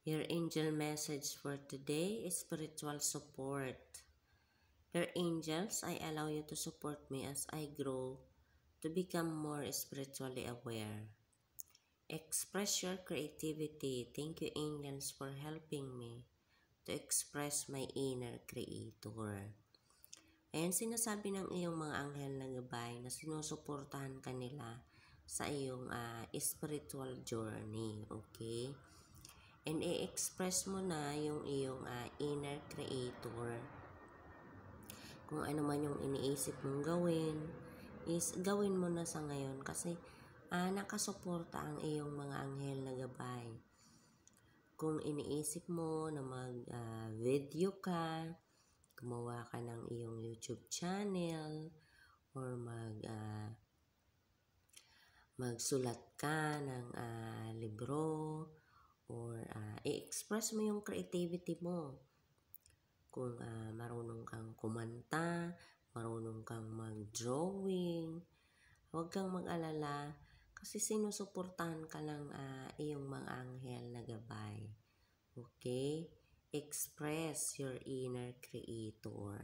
Your angel message for today is spiritual support. Dear angels, I allow you to support me as I grow to become more spiritually aware. Express your creativity. Thank you, angels, for helping me to express my inner creator. Ayan, sinasabi ng iyong mga anghel na gabay na sinusuportahan ka nila sa iyong spiritual journey. Okay? And i-express mo na yung iyong inner creator. Kung ano man yung iniisip mong gawin, is gawin mo na sa ngayon kasi nakasuporta ang iyong mga anghel na gabay. Kung iniisip mo na mag-video ka, gumawa ka ng iyong YouTube channel, or magsulat ka ng libro, or i-express mo yung creativity mo. Kung marunong kang kumanta, marunong kang mag-drawing, huwag kang mag-alala kasi sinusuportahan ka ng iyong mga anghel na gabay. Okay? Express your inner creator.